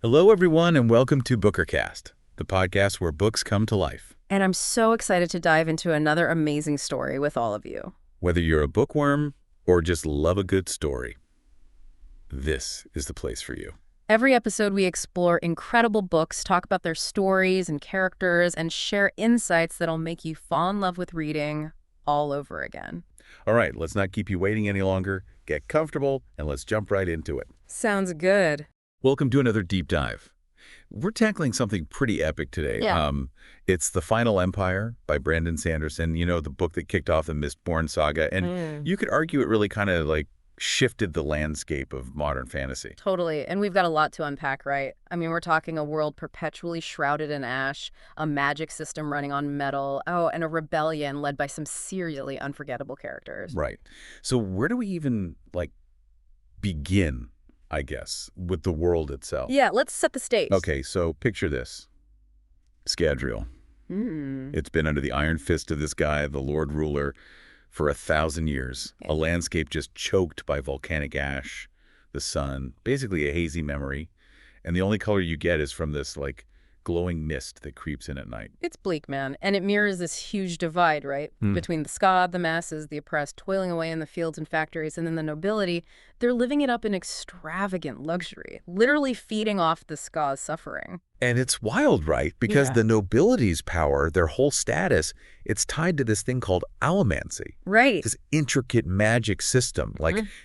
Hello, everyone, and welcome to Bookercast, the podcast where books come to life. And I'm so excited to dive into another amazing story with all of you. Whether you're a bookworm or just love a good story, this is the place for you. Every episode, we explore incredible books, talk about their stories and characters, and share insights that'll make you fall in love with reading all over again. All right, let's not keep you waiting any longer. Get comfortable, and let's jump right into it. Sounds good. Welcome to another deep dive. We're tackling something pretty epic today. Yeah. It's The Final Empire by Brandon Sanderson, the book that kicked off the Mistborn saga. And you could argue it really kind of shifted the landscape of modern fantasy. Totally. And we've got a lot to unpack, right? I mean, we're talking a world perpetually shrouded in ash, a magic system running on metal, and a rebellion led by some seriously unforgettable characters. Right. So where do we even, begin, I guess, with the world itself? Yeah, let's set the stage. Okay, so picture this. Scadrial. It's been under the iron fist of this guy, the Lord Ruler, for 1,000 years. A landscape just choked by volcanic ash, the sun, basically a hazy memory. And the only color you get is from this, glowing mist that creeps in at night. It's bleak, man. And it mirrors this huge divide, right? Between the Scad, the masses, the oppressed, toiling away in the fields and factories, and then the nobility. They're living it up in extravagant luxury, literally feeding off the Scad's suffering. And it's wild, right? Because the nobility's power, their whole status, it's tied to this thing called Allomancy. Right. This intricate magic system.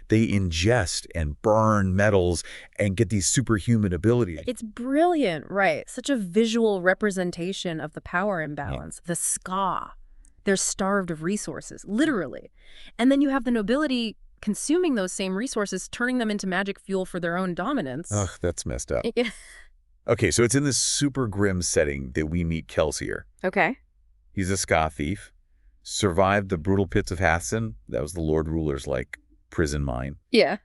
They ingest and burn metals and get these superhuman abilities. It's brilliant, right? Such a visual representation of the power imbalance. The Ska. They're starved of resources, literally. And then you have the nobility consuming those same resources, turning them into magic fuel for their own dominance. Ugh, that's messed up. Okay, so it's in this super grim setting that we meet Kelsier. Okay. He's a Ska thief, survived the brutal pits of Hathsin. That was the Lord Ruler's, prison mine. Yeah.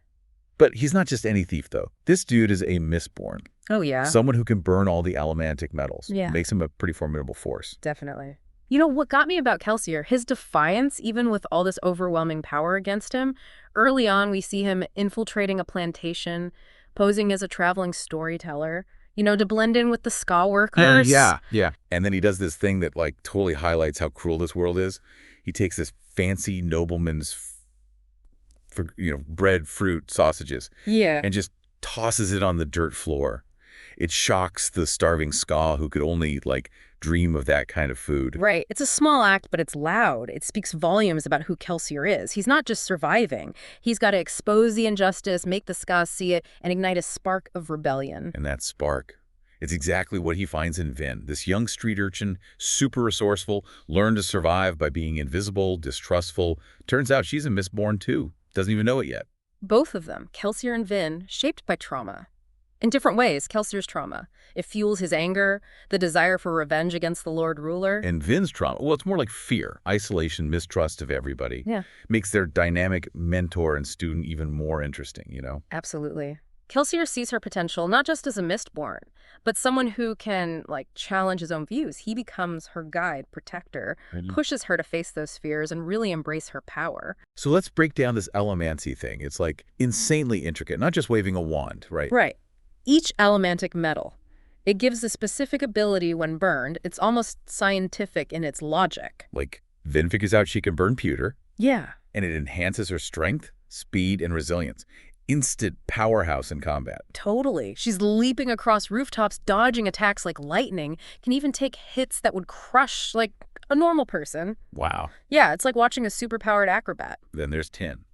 But he's not just any thief, though. This dude is a Mistborn. Oh, yeah. Someone who can burn all the allomantic metals. Yeah. Makes him a pretty formidable force. Definitely. You know, what got me about Kelsier, his defiance, even with all this overwhelming power against him. Early on, we see him infiltrating a plantation, posing as a traveling storyteller, to blend in with the Ska workers. Yeah. And then he does this thing that, totally highlights how cruel this world is. He takes this fancy nobleman's, bread, fruit, sausages. Yeah. And just tosses it on the dirt floor. It shocks the starving Ska who could only, dream of that kind of food. Right. It's a small act, but it's loud. It speaks volumes about who Kelsier is. He's not just surviving. He's got to expose the injustice, make the Ska see it, and ignite a spark of rebellion. And that spark, it's exactly what he finds in Vin. This young street urchin, super resourceful, learned to survive by being invisible, distrustful. Turns out she's a Mistborn too. Doesn't even know it yet. Both of them, Kelsier and Vin, shaped by trauma. In different ways, Kelsier's trauma. It fuels his anger, the desire for revenge against the Lord Ruler. And Vin's trauma, well, it's more like fear, isolation, mistrust of everybody. Yeah. Makes their dynamic mentor and student even more interesting, Absolutely. Kelsier sees her potential not just as a Mistborn, but someone who can, challenge his own views. He becomes her guide, protector, pushes her to face those fears and really embrace her power. So let's break down this Allomancy thing. It's, insanely intricate, not just waving a wand, right? Right. Each allomantic metal, it gives a specific ability when burned. It's almost scientific in its logic. Vin figures out she can burn pewter. Yeah. And it enhances her strength, speed, and resilience. Instant powerhouse in combat. Totally. She's leaping across rooftops, dodging attacks like lightning, can even take hits that would crush, a normal person. Wow. Yeah, it's like watching a superpowered acrobat. Then there's Tin.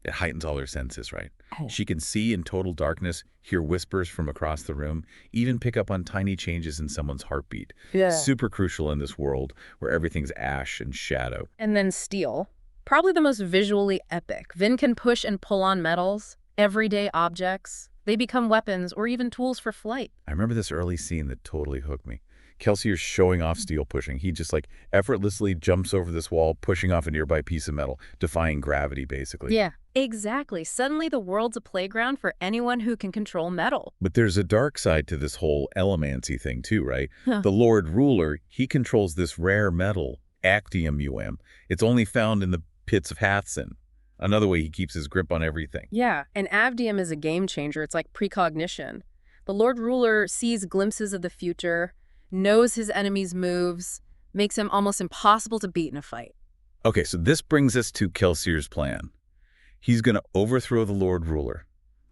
It heightens all her senses, right? Oh. She can see in total darkness, hear whispers from across the room, even pick up on tiny changes in someone's heartbeat. Yeah. Super crucial in this world where everything's ash and shadow. And then Steel. Probably the most visually epic. Vin can push and pull on metals, everyday objects. They become weapons or even tools for flight. I remember this early scene that totally hooked me. Kelsier's showing off steel pushing. He just effortlessly jumps over this wall, pushing off a nearby piece of metal, defying gravity, basically. Yeah, exactly. Suddenly the world's a playground for anyone who can control metal. But there's a dark side to this whole Allomancy thing too, right? The Lord Ruler, he controls this rare metal, actium. It's only found in the pits of Hathsin. Another way he keeps his grip on everything. Yeah, and avdium is a game changer. It's like precognition. The Lord Ruler sees glimpses of the future, knows his enemy's moves, makes him almost impossible to beat in a fight. Okay, so this brings us to Kelsier's plan. He's going to overthrow the Lord Ruler,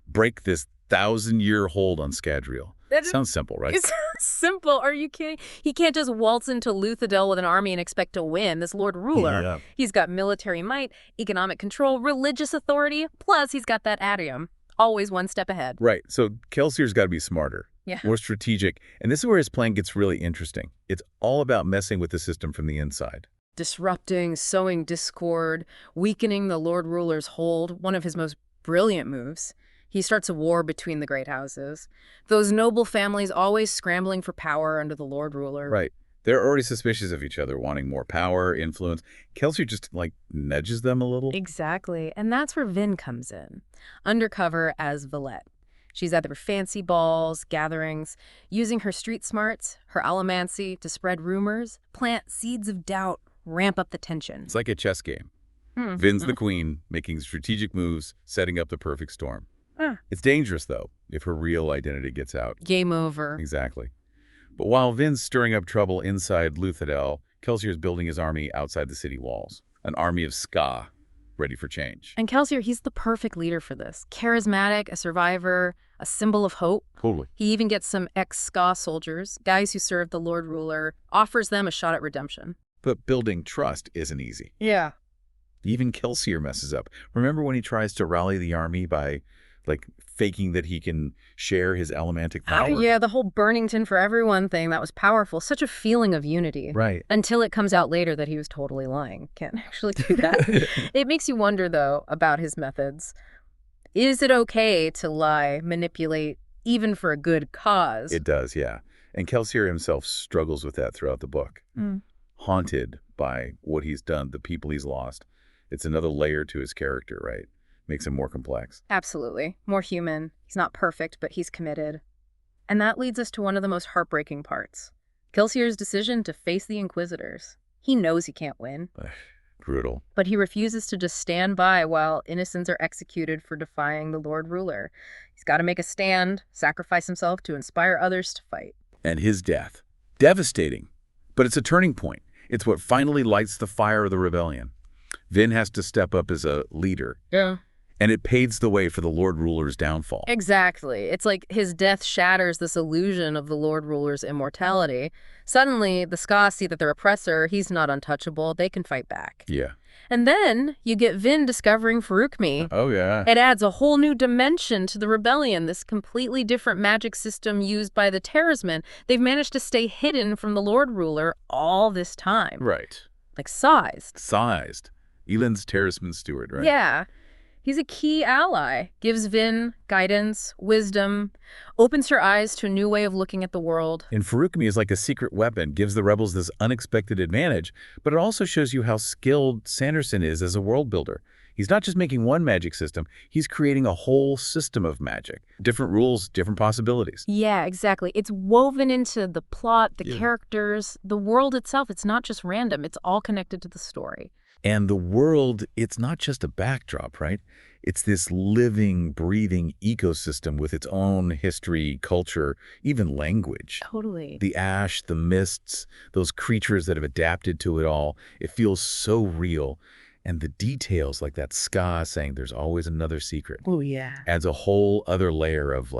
break this 1,000-year hold on Scadrial. Sounds simple, right? It's simple. Are you kidding? He can't just waltz into Luthadel with an army and expect to win. This Lord Ruler, Yeah. He's got military might, economic control, religious authority, plus he's got that adium. Always one step ahead. Right, so Kelsier's got to be smarter, Yeah. more strategic, and this is where his plan gets really interesting. It's all about messing with the system from the inside. Disrupting, sowing discord, weakening the Lord Ruler's hold, one of his most brilliant moves. He starts a war between the great houses. Those noble families always scrambling for power under the Lord Ruler. Right. They're already suspicious of each other, wanting more power, influence. Kelsier just, nudges them a little. Exactly. And that's where Vin comes in, undercover as Valette. She's at their fancy balls, gatherings, using her street smarts, her allomancy to spread rumors, plant seeds of doubt, ramp up the tension. It's like a chess game. Vin's the queen, making strategic moves, setting up the perfect storm. It's dangerous, though, if her real identity gets out. Game over. Exactly. But while Vin's stirring up trouble inside Luthadel, Kelsier's building his army outside the city walls. An army of ska, ready for change. And Kelsier, he's the perfect leader for this. Charismatic, a survivor, a symbol of hope. Totally. He even gets some ex-ska soldiers, guys who served the Lord Ruler, offers them a shot at redemption. But building trust isn't easy. Yeah. Even Kelsier messes up. Remember when he tries to rally the army by, faking that he can share his allomantic power? Yeah, the whole Burnington for everyone thing, that was powerful. Such a feeling of unity. Right. Until it comes out later that he was totally lying. Can't actually do that. It makes you wonder, though, about his methods. Is it okay to lie, manipulate, even for a good cause? It does, yeah. And Kelsier himself struggles with that throughout the book. Haunted by what he's done, the people he's lost. It's another layer to his character, right? Makes him more complex. Absolutely. More human. He's not perfect, but he's committed. And that leads us to one of the most heartbreaking parts. Kelsier's decision to face the Inquisitors. He knows he can't win. Brutal. But he refuses to just stand by while innocents are executed for defying the Lord Ruler. He's got to make a stand, sacrifice himself to inspire others to fight. And his death. Devastating. But it's a turning point. It's what finally lights the fire of the rebellion. Vin has to step up as a leader. Yeah. And it paves the way for the Lord Ruler's downfall. Exactly. It's like his death shatters this illusion of the Lord Ruler's immortality. Suddenly, the Ska see that their oppressor, he's not untouchable. They can fight back. Yeah. And then you get Vin discovering Faroukmi. Oh, yeah. It adds a whole new dimension to the rebellion, this completely different magic system used by the Terrorsmen. They've managed to stay hidden from the Lord Ruler all this time. Right. Sized. Eland's Terraceman steward, right? Yeah. He's a key ally, gives Vin guidance, wisdom, opens her eyes to a new way of looking at the world. And Faroukmi is like a secret weapon, gives the rebels this unexpected advantage, but it also shows you how skilled Sanderson is as a world builder. He's not just making one magic system, he's creating a whole system of magic. Different rules, different possibilities. Yeah, exactly. It's woven into the plot, the characters, the world itself. It's not just random. It's all connected to the story. And the world, it's not just a backdrop, right? It's this living, breathing ecosystem with its own history, culture, even language. Totally. The ash, the mists, those creatures that have adapted to it all, it feels so real. And the details, like that ska saying there's always another secret. Oh, yeah. Adds a whole other layer of,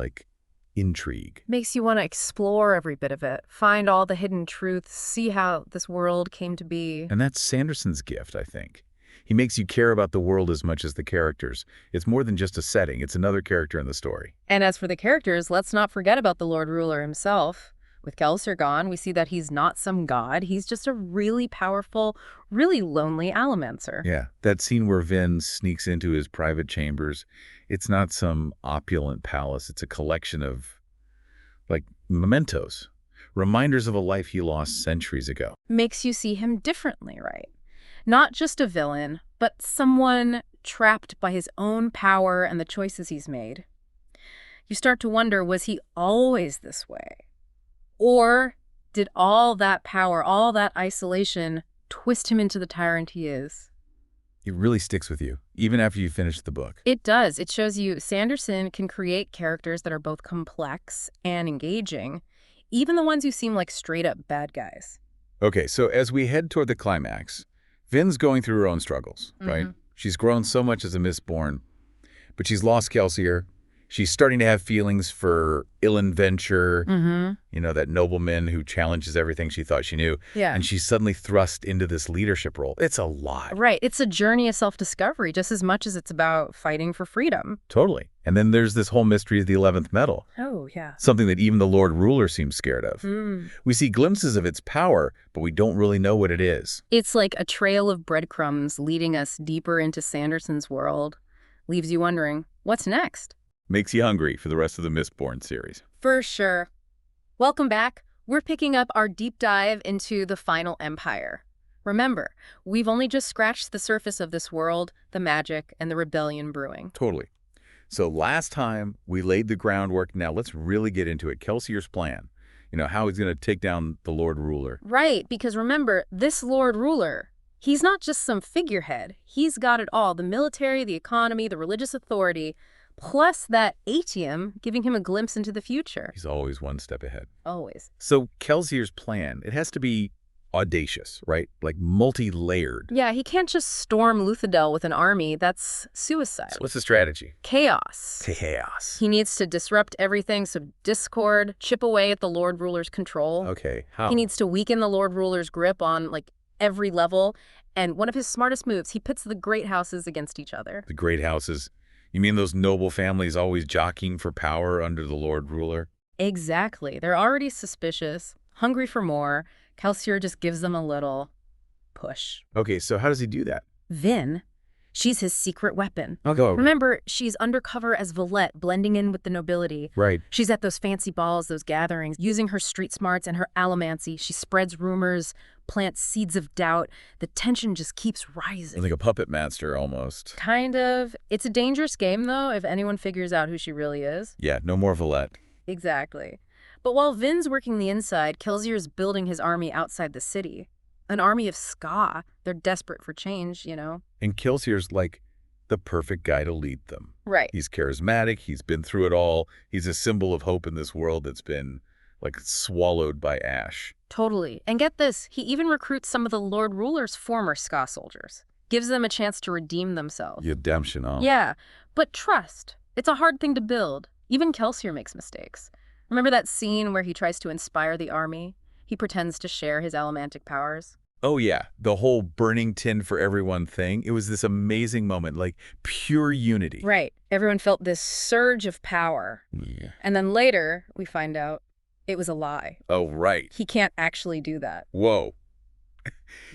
intrigue. Makes you want to explore every bit of it, find all the hidden truths, see how this world came to be. And that's Sanderson's gift, I think. He makes you care about the world as much as the characters. It's more than just a setting. It's another character in the story. And as for the characters, let's not forget about the Lord Ruler himself. With Kelsier gone, we see that he's not some god. He's just a really powerful, really lonely allomancer. Yeah, that scene where Vin sneaks into his private chambers, it's not some opulent palace. It's a collection of, mementos, reminders of a life he lost centuries ago. Makes you see him differently, right? Not just a villain, but someone trapped by his own power and the choices he's made. You start to wonder, was he always this way? Or did all that power, all that isolation, twist him into the tyrant he is? It really sticks with you, even after you finish the book. It does. It shows you Sanderson can create characters that are both complex and engaging, even the ones who seem like straight-up bad guys. Okay, so as we head toward the climax, Vin's going through her own struggles, right? She's grown so much as a Mistborn, but she's lost Kelsier. She's starting to have feelings for Ilan Venture, that nobleman who challenges everything she thought she knew. Yeah. And she's suddenly thrust into this leadership role. It's a lot. Right. It's a journey of self-discovery just as much as it's about fighting for freedom. Totally. And then there's this whole mystery of the 11th metal. Oh, yeah. Something that even the Lord Ruler seems scared of. We see glimpses of its power, but we don't really know what it is. It's like a trail of breadcrumbs leading us deeper into Sanderson's world. Leaves you wondering, what's next? Makes you hungry for the rest of the Mistborn series. For sure. Welcome back. We're picking up our deep dive into the final empire. Remember, we've only just scratched the surface of this world, the magic, and the rebellion brewing. Totally. So last time we laid the groundwork. Now let's really get into it. Kelsier's plan. How he's going to take down the Lord Ruler. Right, because remember, this Lord Ruler, he's not just some figurehead. He's got it all, the military, the economy, the religious authority, plus that atium giving him a glimpse into the future. He's always one step ahead. Always. So Kelsier's plan, it has to be audacious, right? Like multi-layered. Yeah, he can't just storm Luthadel with an army. That's suicide. So what's the strategy? Chaos. Chaos. He needs to disrupt everything, so discord, chip away at the Lord Ruler's control. Okay, how? He needs to weaken the Lord Ruler's grip on, every level. And one of his smartest moves, he pits the great houses against each other. The great houses. You mean those noble families always jockeying for power under the Lord Ruler? Exactly. They're already suspicious, hungry for more. Kelsier just gives them a little push. Okay, so how does he do that? Vin, she's his secret weapon. I'll go over. Remember, she's undercover as Valette, blending in with the nobility. Right. She's at those fancy balls, those gatherings, using her street smarts and her allomancy. She spreads rumors, plants seeds of doubt. The tension just keeps rising. Like a puppet master, almost. Kind of. It's a dangerous game, though, if anyone figures out who she really is. Yeah, no more Valette. Exactly. But while Vin's working the inside, Kelsier's building his army outside the city. An army of ska. They're desperate for change, And Kelsier's like the perfect guy to lead them. Right. He's charismatic. He's been through it all. He's a symbol of hope in this world that's been, swallowed by ash. Totally. And get this, he even recruits some of the Lord Ruler's former ska soldiers. Gives them a chance to redeem themselves. Redemption, huh? Yeah, but trust. It's a hard thing to build. Even Kelsier makes mistakes. Remember that scene where he tries to inspire the army? He pretends to share his allomantic powers. Oh, yeah. The whole burning tin for everyone thing. It was this amazing moment, pure unity. Right. Everyone felt this surge of power. Yeah. And then later, we find out it was a lie. Oh, right. He can't actually do that. Whoa.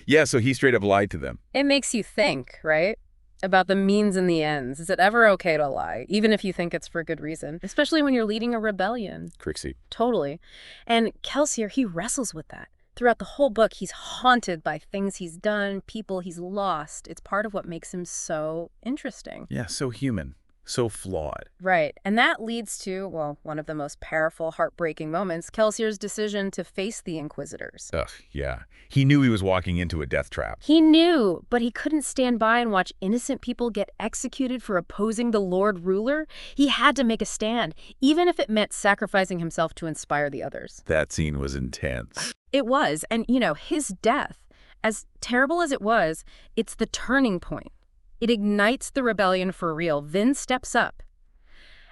Yeah, so he straight up lied to them. It makes you think, right? About the means and the ends. Is it ever okay to lie, even if you think it's for good reason? Especially when you're leading a rebellion. Crixie. Totally. And Kelsier, he wrestles with that. Throughout the whole book, he's haunted by things he's done, people he's lost. It's part of what makes him so interesting. Yeah, so human. So flawed. Right. And that leads to, one of the most powerful, heartbreaking moments, Kelsier's decision to face the Inquisitors. Ugh, yeah. He knew he was walking into a death trap. He knew, but he couldn't stand by and watch innocent people get executed for opposing the Lord Ruler. He had to make a stand, even if it meant sacrificing himself to inspire the others. That scene was intense. It was. And, his death, as terrible as it was, it's the turning point. It ignites the rebellion for real. Vin steps up,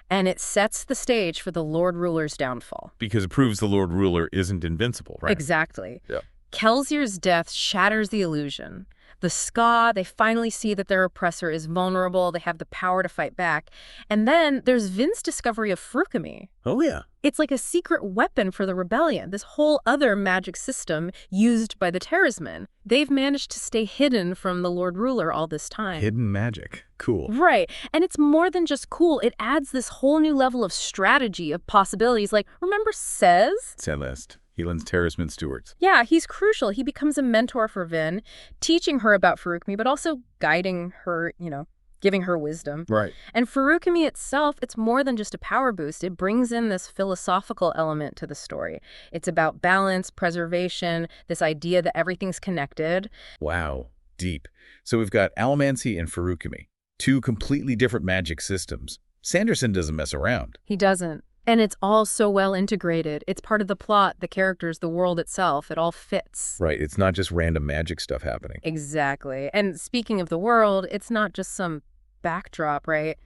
and it sets the stage for the Lord Ruler's downfall. Because it proves the Lord Ruler isn't invincible, right? Exactly. Yeah. Kelsier's death shatters the illusion. The ska, they finally see that their oppressor is vulnerable. They have the power to fight back. And then there's Vin's discovery of Fruchemy. Oh, yeah. It's like a secret weapon for the rebellion, this whole other magic system used by the Terrorsmen. They've managed to stay hidden from the Lord Ruler all this time. Hidden magic. Cool. Right. And it's more than just cool. It adds this whole new level of strategy, of possibilities. Remember Cez? Celeste. Helen's Terraceman Stewards. Yeah, he's crucial. He becomes a mentor for Vin, teaching her about Fruchemy, but also guiding her, giving her wisdom. Right. And Fruchemy itself, it's more than just a power boost. It brings in this philosophical element to the story. It's about balance, preservation, this idea that everything's connected. Wow. Deep. So we've got Allomancy and Furukumi, two completely different magic systems. Sanderson doesn't mess around. He doesn't. And it's all so well integrated. It's part of the plot, the characters, the world itself. It all fits. Right, it's not just random magic stuff happening. Exactly. And speaking of the world, it's not just some backdrop, right?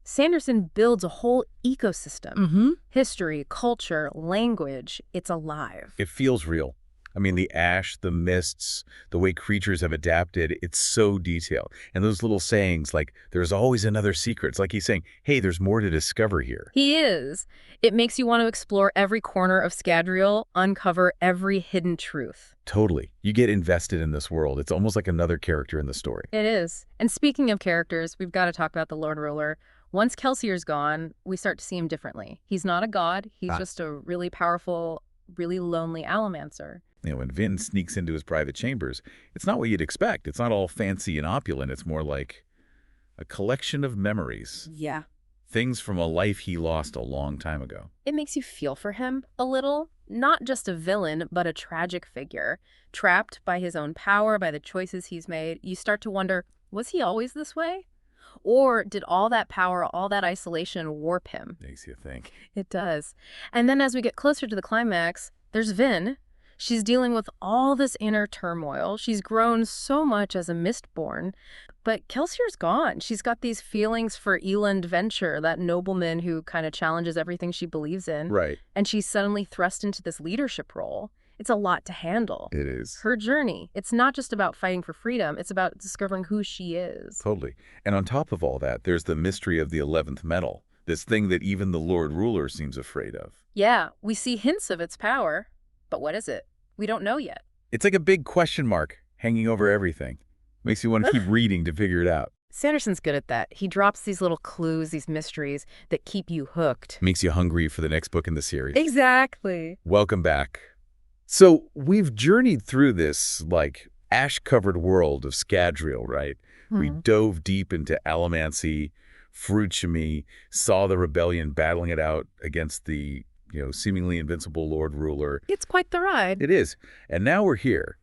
Sanderson builds a whole ecosystem. History, culture, language. It's alive. It feels real. I mean, the ash, the mists, the way creatures have adapted, it's so detailed. And those little sayings like, there's always another secret. It's like he's saying, hey, there's more to discover here. He is. It makes you want to explore every corner of Scadrial, uncover every hidden truth. Totally. You get invested in this world. It's almost like another character in the story. It is. And speaking of characters, we've got to talk about the Lord Ruler. Once Kelsier's gone, we start to see him differently. He's not a god. He's just a really powerful, really lonely Allomancer. When Vin sneaks into his private chambers, it's not what you'd expect. It's not all fancy and opulent. It's more like a collection of memories. Yeah. Things from a life he lost a long time ago. It makes you feel for him a little. Not just a villain, but a tragic figure. Trapped by his own power, by the choices he's made. You start to wonder, was he always this way? Or did all that power, all that isolation warp him? Makes you think. It does. And then as we get closer to the climax, there's Vin. She's dealing with all this inner turmoil. She's grown so much as a Mistborn. But Kelsier's gone. She's got these feelings for Eland Venture, that nobleman who kind of challenges everything she believes in. Right. And she's suddenly thrust into this leadership role. It's a lot to handle. It is. Her journey. It's not just about fighting for freedom. It's about discovering who she is. Totally. And on top of all that, there's the mystery of the 11th metal. This thing that even the Lord Ruler seems afraid of. Yeah, we see hints of its power. But what is it? We don't know yet. It's like a big question mark hanging over everything. Makes you want to keep reading to figure it out. Sanderson's good at that. He drops these little clues, these mysteries that keep you hooked. Makes you hungry for the next book in the series. Exactly. Welcome back. So we've journeyed through this, like, ash-covered world of Scadrial, right? We dove deep into Allomancy, Furukumi, saw the rebellion battling it out against the seemingly invincible Lord Ruler. It's quite the ride. It is. And now we're here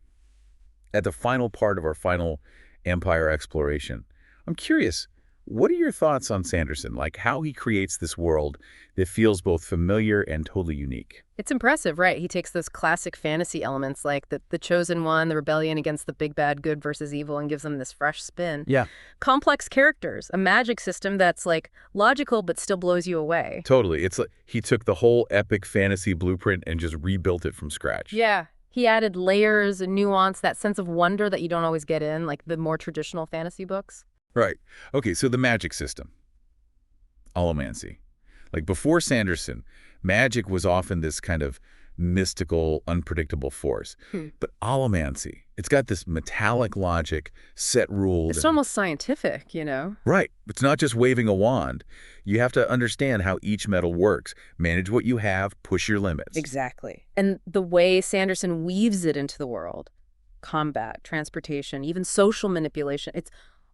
at the final part of our final Empire exploration. I'm curious, what are your thoughts on Sanderson? Like how he creates this world that feels both familiar and totally unique? It's impressive, right? He takes those classic fantasy elements like the Chosen One, the rebellion against the big bad good versus evil, and gives them this fresh spin. Yeah. Complex characters, a magic system that's like logical but still blows you away. Totally. It's like he took the whole epic fantasy blueprint and just rebuilt it from scratch. Yeah. He added layers and nuance, that sense of wonder that you don't always get in, like the more traditional fantasy books. Right. Okay, so the magic system. Allomancy. Like before Sanderson, magic was often this kind of mystical, unpredictable force. But Allomancy, it's got this metallic logic, set rules. It's almost scientific, you know? Right. It's not just waving a wand. You have to understand how each metal works, manage what you have, push your limits. Exactly. And the way Sanderson weaves it into the world, combat, transportation, even social manipulation, it's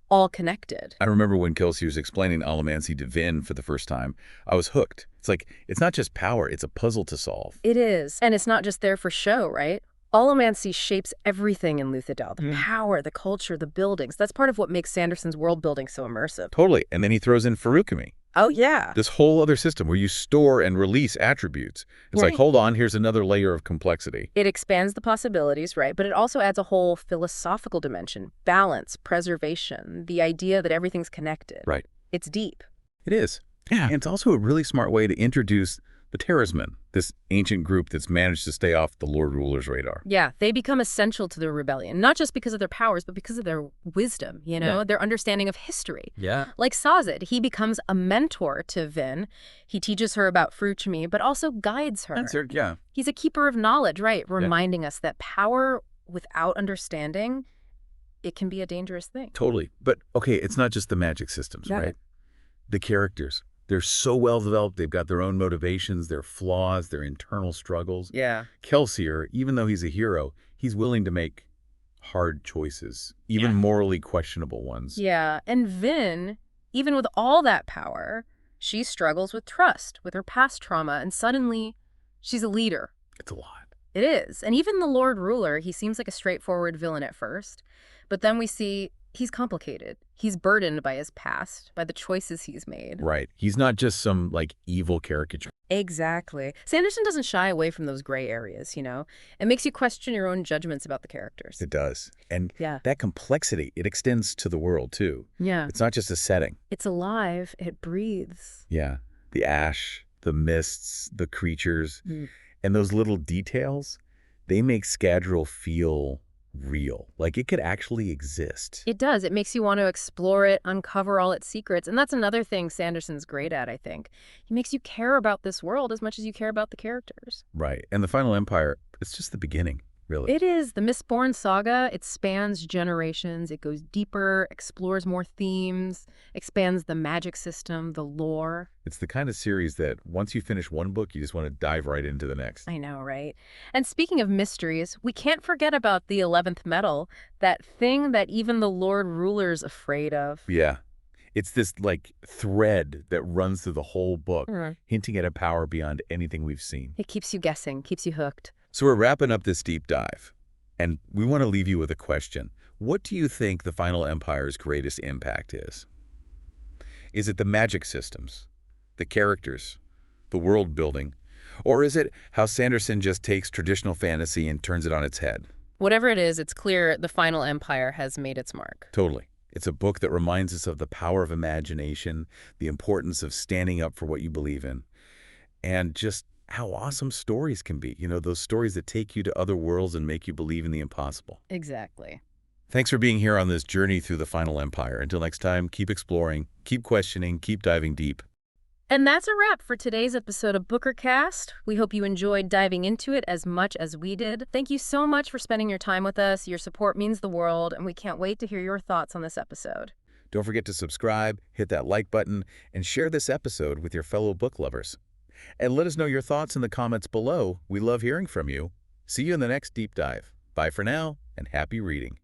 all connected. I remember when Kelsier was explaining Allomancy to Vin for the first time, I was hooked. It's like, it's not just power, it's a puzzle to solve. It is. And it's not just there for show, right? Allomancy shapes everything in Luthadel. The power, the culture, the buildings. That's part of what makes Sanderson's world building so immersive. Totally. And then he throws in Furukumi. Oh, yeah. This whole other system where you store and release attributes. It's like, hold on, here's another layer of complexity. It expands the possibilities, right? But it also adds a whole philosophical dimension, balance, preservation, the idea that everything's connected. Right. It's deep. It is. Yeah. And it's also a really smart way to introduce the Terrorsmen, this ancient group that's managed to stay off the Lord Ruler's radar. Yeah, they become essential to the rebellion, not just because of their powers, but because of their wisdom, their understanding of history. Yeah. Like Sazed, he becomes a mentor to Vin. He teaches her about Furukumi, but also guides her. That's her, yeah. He's a keeper of knowledge, right? Reminding us that power without understanding, it can be a dangerous thing. Totally. But, okay, it's not just the magic systems, right? The characters. They're so well developed. They've got their own motivations, their flaws, their internal struggles. Yeah. Kelsier, even though he's a hero, he's willing to make hard choices, even morally questionable ones. Yeah. And Vin, even with all that power, she struggles with trust, with her past trauma, and suddenly she's a leader. It's a lot. It is. And even the Lord Ruler, he seems like a straightforward villain at first. But then we see he's complicated. He's burdened by his past, by the choices he's made. Right. He's not just some, like, evil caricature. Exactly. Sanderson doesn't shy away from those gray areas, you know? It makes you question your own judgments about the characters. It does. And Yeah. that complexity, it extends to the world, too. Yeah. It's not just a setting. It's alive. It breathes. Yeah. The ash, the mists, the creatures, and those little details, they make Scadrial feel real. Like it could actually exist. It does. It makes you want to explore it, uncover all its secrets. And that's another thing Sanderson's great at, I think. He makes you care about this world as much as you care about the characters. Right. And the Final Empire, it's just the beginning, really. It is. The Mistborn saga, it spans generations. It goes deeper, explores more themes, expands the magic system, the lore. It's the kind of series that once you finish one book, you just want to dive right into the next. I know, right? And speaking of mysteries, we can't forget about the 11th metal, that thing that even the Lord Ruler's afraid of. Yeah. It's this, like, thread that runs through the whole book, hinting at a power beyond anything we've seen. It keeps you guessing, keeps you hooked. So we're wrapping up this deep dive, and we want to leave you with a question. What do you think the Final Empire's greatest impact is? Is it the magic systems, the characters, the world building, or is it how Sanderson just takes traditional fantasy and turns it on its head? Whatever it is, it's clear the Final Empire has made its mark. Totally. It's a book that reminds us of the power of imagination, the importance of standing up for what you believe in, and just how awesome stories can be. You know, those stories that take you to other worlds and make you believe in the impossible. Exactly. Thanks for being here on this journey through the Final Empire. Until next time, keep exploring, keep questioning, keep diving deep. And that's a wrap for today's episode of BookerCast. We hope you enjoyed diving into it as much as we did. Thank you so much for spending your time with us. Your support means the world, and we can't wait to hear your thoughts on this episode. Don't forget to subscribe, hit that like button, and share this episode with your fellow book lovers. And let us know your thoughts in the comments below. We love hearing from you. See you in the next deep dive. Bye for now, and happy reading.